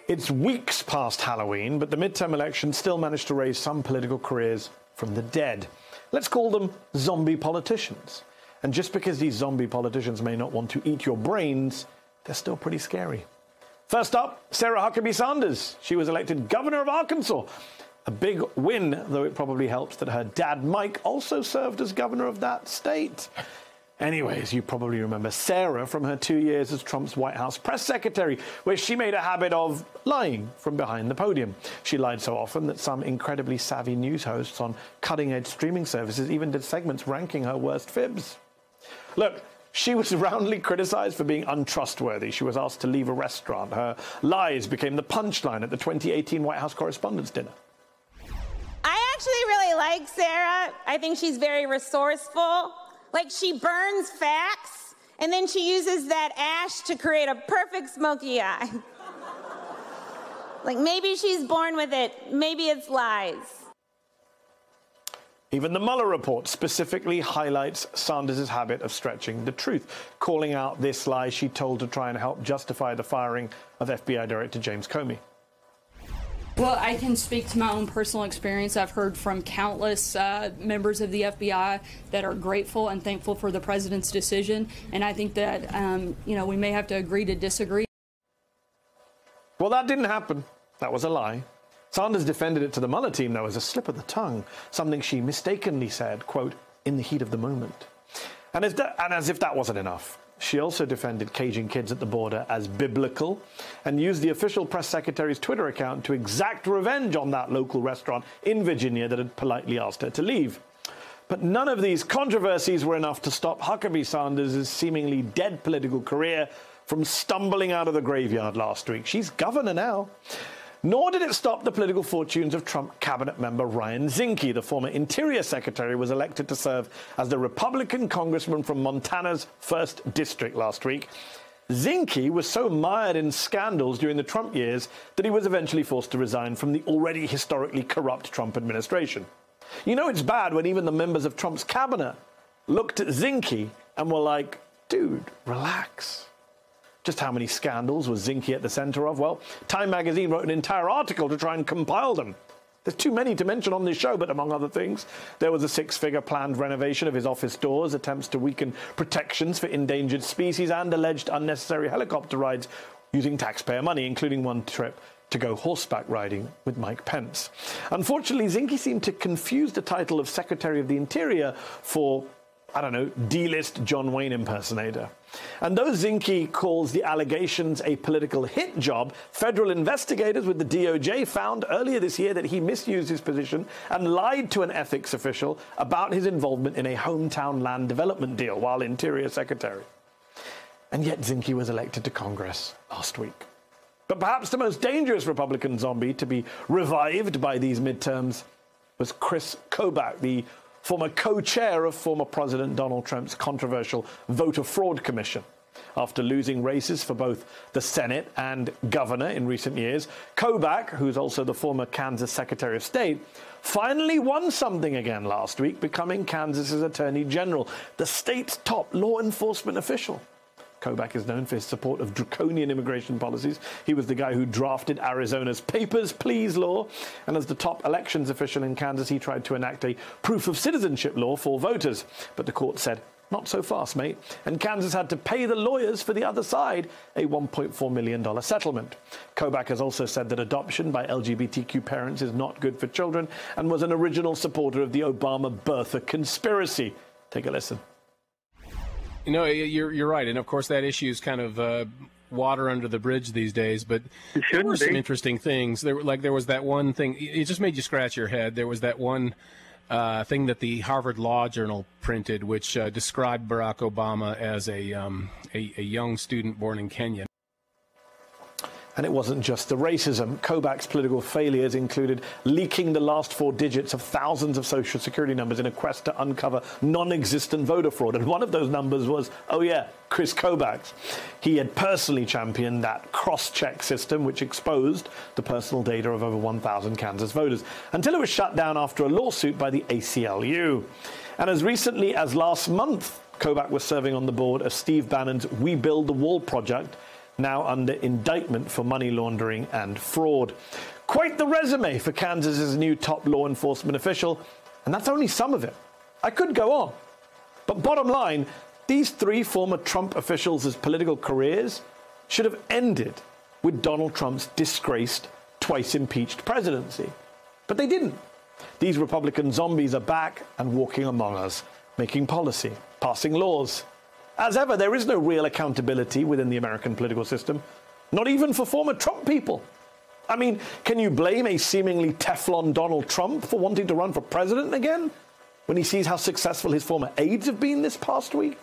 It's weeks past Halloween, but the midterm election still managed to raise some political careers from the dead. Let's call them zombie politicians. And just because these zombie politicians may not want to eat your brains, they're still pretty scary. First up, Sarah Huckabee Sanders. She was elected governor of Arkansas. A big win, though it probably helps that her dad, Mike, also served as governor of that state. Anyways, you probably remember Sarah from her 2 years as Trump's White House press secretary, where she made a habit of lying from behind the podium. She lied so often that some incredibly savvy news hosts on cutting-edge streaming services even did segments ranking her worst fibs. Look, she was roundly criticized for being untrustworthy. She was asked to leave a restaurant. Her lies became the punchline at the 2018 White House Correspondents' Dinner. I actually really like Sarah. I think she's very resourceful. Like, she burns facts, and then she uses that ash to create a perfect smoky eye. Like, maybe she's born with it. Maybe it's lies. Even the Mueller report specifically highlights Sanders' habit of stretching the truth, calling out this lie she told to try and help justify the firing of FBI Director James Comey. Well, I can speak to my own personal experience. I've heard from countless members of the FBI that are grateful and thankful for the president's decision. And I think that, we may have to agree to disagree. Well, that didn't happen. That was a lie. Sanders defended it to the Mueller team, though, as a slip of the tongue, something she mistakenly said, quote, in the heat of the moment. And as if that wasn't enough, she also defended caging kids at the border as biblical and used the official press secretary's Twitter account to exact revenge on that local restaurant in Virginia that had politely asked her to leave. But none of these controversies were enough to stop Huckabee Sanders' seemingly dead political career from stumbling out of the graveyard last week. She's governor now. Nor did it stop the political fortunes of Trump cabinet member Ryan Zinke. The former Interior Secretary was elected to serve as the Republican congressman from Montana's 1st District last week. Zinke was so mired in scandals during the Trump years that he was eventually forced to resign from the already historically corrupt Trump administration. You know it's bad when even the members of Trump's cabinet looked at Zinke and were like, dude, relax. Just how many scandals was Zinke at the center of? Well, Time magazine wrote an entire article to try and compile them. There's too many to mention on this show, but among other things, there was a 6-figure planned renovation of his office doors, attempts to weaken protections for endangered species, and alleged unnecessary helicopter rides using taxpayer money, including one trip to go horseback riding with Mike Pence. Unfortunately, Zinke seemed to confuse the title of Secretary of the Interior for, D-list John Wayne impersonator. And though Zinke calls the allegations a political hit job, federal investigators with the DOJ found earlier this year that he misused his position and lied to an ethics official about his involvement in a hometown land development deal while Interior Secretary. And yet Zinke was elected to Congress last week. But perhaps the most dangerous Republican zombie to be revived by these midterms was Chris Kobach, the former co-chair of former President Donald Trump's controversial voter fraud commission. After losing races for both the Senate and governor in recent years, Kobach, who's also the former Kansas Secretary of State, finally won something again last week, becoming Kansas's Attorney General, the state's top law enforcement official. Kobach is known for his support of draconian immigration policies. He was the guy who drafted Arizona's Papers, Please law. And as the top elections official in Kansas, he tried to enact a proof of citizenship law for voters. But the court said, not so fast, mate. And Kansas had to pay the lawyers for the other side a $1.4 million settlement. Kobach has also said that adoption by LGBTQ parents is not good for children and was an original supporter of the Obama birther conspiracy. Take a listen. You're right, and of course that issue is kind of water under the bridge these days. But there were some interesting things. There was that one thing. It just made you scratch your head. There was that one thing that the Harvard Law Journal printed, which described Barack Obama as a young student born in Kenya. And it wasn't just the racism. Kobach's political failures included leaking the last 4 digits of thousands of Social Security numbers in a quest to uncover non-existent voter fraud. And one of those numbers was, Chris Kobach. He had personally championed that cross-check system, which exposed the personal data of over 1,000 Kansas voters, until it was shut down after a lawsuit by the ACLU. And as recently as last month, Kobach was serving on the board of Steve Bannon's We Build the Wall project, now under indictment for money laundering and fraud. Quite the resume for Kansas's new top law enforcement official, and that's only some of it. I could go on. But bottom line, these three former Trump officials' political careers should have ended with Donald Trump's disgraced, twice impeached presidency. But they didn't. These Republican zombies are back and walking among us, making policy, passing laws. As ever, there is no real accountability within the American political system, not even for former Trump people. I mean, can you blame a seemingly Teflon Donald Trump for wanting to run for president again when he sees how successful his former aides have been this past week?